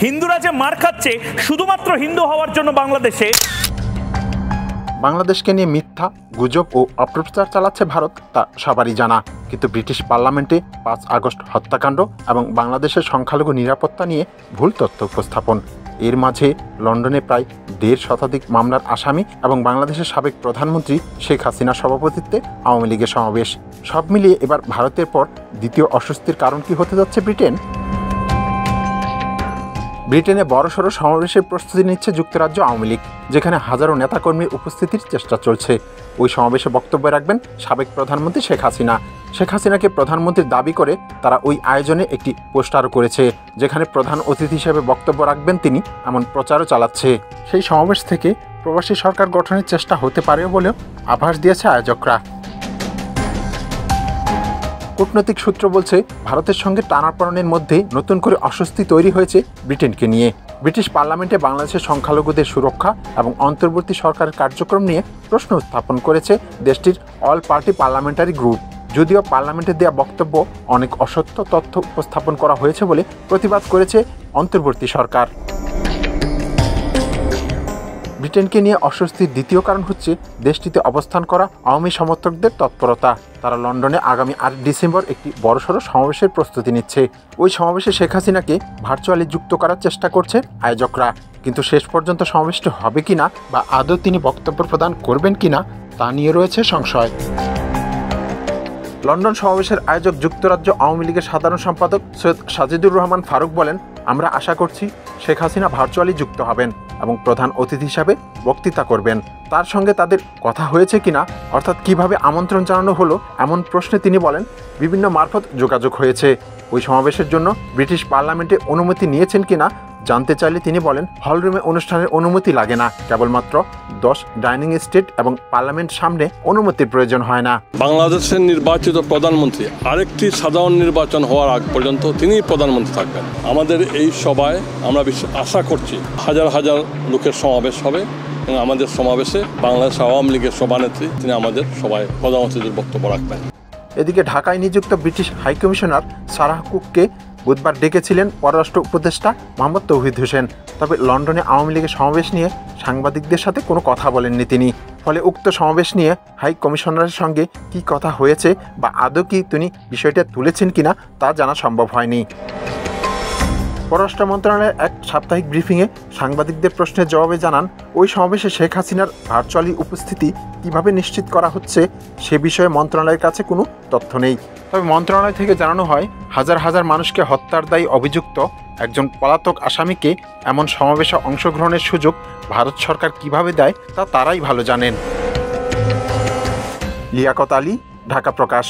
হিন্দুরা যে মার খাচ্ছে শুধুমাত্র হিন্দু হওয়ার জন্য বাংলাদেশকে নিয়ে মিথ্যা, গুজব ও অপপ্রচার চালাচ্ছে ভারত, তা সবারই জানা। কিন্তু ব্রিটিশ পার্লামেন্টে 5 আগস্ট হত্যাকাণ্ড এবং বাংলাদেশের সংখ্যালঘু নিরাপত্তা নিয়ে ভুল তথ্য উপস্থাপন, এর মাঝে লন্ডনে প্রায় 1.5 শতাধিক মামলার আসামি এবং বাংলাদেশের সাবেক প্রধানমন্ত্রী শেখ হাসিনার সভাপতিত্বে আওয়ামী লীগের সমাবেশ, সব মিলিয়ে এবার ভারতের পর দ্বিতীয় অস্বস্তির কারণ কি হতে যাচ্ছে ব্রিটেনে বড়সড় সমাবেশের প্রস্তুতি নিচ্ছে যুক্তরাজ্য আওয়ামী লীগ, যেখানে হাজারো নেতাকর্মীর উপস্থিতির চেষ্টা চলছে। ওই সমাবেশে বক্তব্য রাখবেন সাবেক প্রধানমন্ত্রী শেখ হাসিনা। শেখ হাসিনাকে প্রধানমন্ত্রীর দাবি করে তারা ওই আয়োজনে একটি পোস্টারও করেছে, যেখানে প্রধান অতিথি হিসেবে বক্তব্য রাখবেন তিনি, এমন প্রচারও চালাচ্ছে। সেই সমাবেশ থেকে প্রবাসী সরকার গঠনের চেষ্টা হতে পারে বলেও আভাস দিয়েছে আয়োজকরা। কূটনৈতিক সূত্র বলছে, ভারতের সঙ্গে টানাপোড়েনের মধ্যে নতুন করে অস্বস্তি তৈরি হয়েছে ব্রিটেনকে নিয়ে। ব্রিটিশ পার্লামেন্টে বাংলাদেশের সংখ্যালঘুদের সুরক্ষা এবং অন্তর্বর্তী সরকারের কার্যক্রম নিয়ে প্রশ্ন উত্থাপন করেছে দেশটির অল পার্টি পার্লামেন্টারি গ্রুপ। যদিও পার্লামেন্টে দেওয়া বক্তব্য অনেক অসত্য তথ্য উপস্থাপন করা হয়েছে বলে প্রতিবাদ করেছে অন্তর্বর্তী সরকার। ব্রিটেনকে নিয়ে অস্বস্তির দ্বিতীয় কারণ হচ্ছে দেশটিতে অবস্থান করা আওয়ামী সমর্থকদের তৎপরতা। তারা লন্ডনে আগামী 8 ডিসেম্বর একটি বড়সড় সমাবেশের প্রস্তুতি নিচ্ছে। ওই সমাবেশে শেখ হাসিনাকে ভার্চুয়ালি যুক্ত করার চেষ্টা করছে আয়োজকরা, কিন্তু শেষ পর্যন্ত সমাবেশটি হবে কিনা বা আদৌ তিনি বক্তব্য প্রদান করবেন কিনা তা নিয়ে রয়েছে সংশয়। লন্ডন সমাবেশের আয়োজক যুক্তরাজ্য আওয়ামী লীগের সাধারণ সম্পাদক সৈয়দ সাজিদুর রহমান ফারুক বলেন, আমরা আশা করছি শেখ হাসিনা ভার্চুয়ালি যুক্ত হবেন এবং প্রধান অতিথি হিসাবে বক্তৃতা করবেন। তার সঙ্গে তাদের কথা হয়েছে কিনা, অর্থাৎ কিভাবে আমন্ত্রণ জানানো হলো, এমন প্রশ্নে তিনি বলেন, বিভিন্ন মারফত যোগাযোগ হয়েছে। ওই সমাবেশের জন্য ব্রিটিশ পার্লামেন্টে অনুমতি নিয়েছেন কিনা জানতে চাইলে তিনি বলেন, হলরুমে অনুষ্ঠানের অনুমতি লাগে না, কেবলমাত্র 10 ডাইনিং স্টেট এবং পার্লামেন্ট সামনে অনুমতির প্রয়োজন হয় না। বাংলাদেশের নির্বাচিত প্রধানমন্ত্রী আরেকটি সাধারণ নির্বাচন হওয়ার আগ পর্যন্ত তিনিই প্রধানমন্ত্রী থাকবেন। আমাদের এই সভায় আমরা আশা করছি হাজার হাজার লোকের সমাবেশ হবে এবং আমাদের সমাবেশে বাংলাদেশ আওয়ামী লীগের সভানেত্রী তিনি আমাদের সবাই প্রধানমন্ত্রীর বক্তব্য রাখবেন। এদিকে ঢাকায় নিযুক্ত ব্রিটিশ হাইকমিশনার সারাহ কুককে বুধবার ডেকেছিলেন পররাষ্ট্র উপদেষ্টা মোহাম্মদ তৌহিদ হোসেন। তবে লন্ডনে আওয়ামী লীগের সমাবেশ নিয়ে সাংবাদিকদের সাথে কোনো কথা বলেননি তিনি। ফলে উক্ত সমাবেশ নিয়ে হাই কমিশনারের সঙ্গে কি কথা হয়েছে বা আদৌ কি তিনি বিষয়টা তুলেছেন কিনা তা জানা সম্ভব হয়নি। পররাষ্ট্র মন্ত্রণালয়ের এক সাপ্তাহিক ব্রিফিংয়ে সাংবাদিকদের প্রশ্নের জবাবে জানান, ওই সমাবেশে শেখ হাসিনার ভার্চুয়ালি উপস্থিতি কিভাবে নিশ্চিত করা হচ্ছে সে বিষয়ে মন্ত্রণালয়ের কাছে কোনো তথ্য নেই। তবে মন্ত্রণালয় থেকে জানানো হয়, হাজার হাজার মানুষকে হত্যার দায়ী অভিযুক্ত একজন পলাতক আসামিকে এমন সমাবেশে অংশগ্রহণের সুযোগ ভারত সরকার কিভাবে দেয় তা তারাই ভালো জানেন। লিয়াকত আলী, ঢাকা প্রকাশ।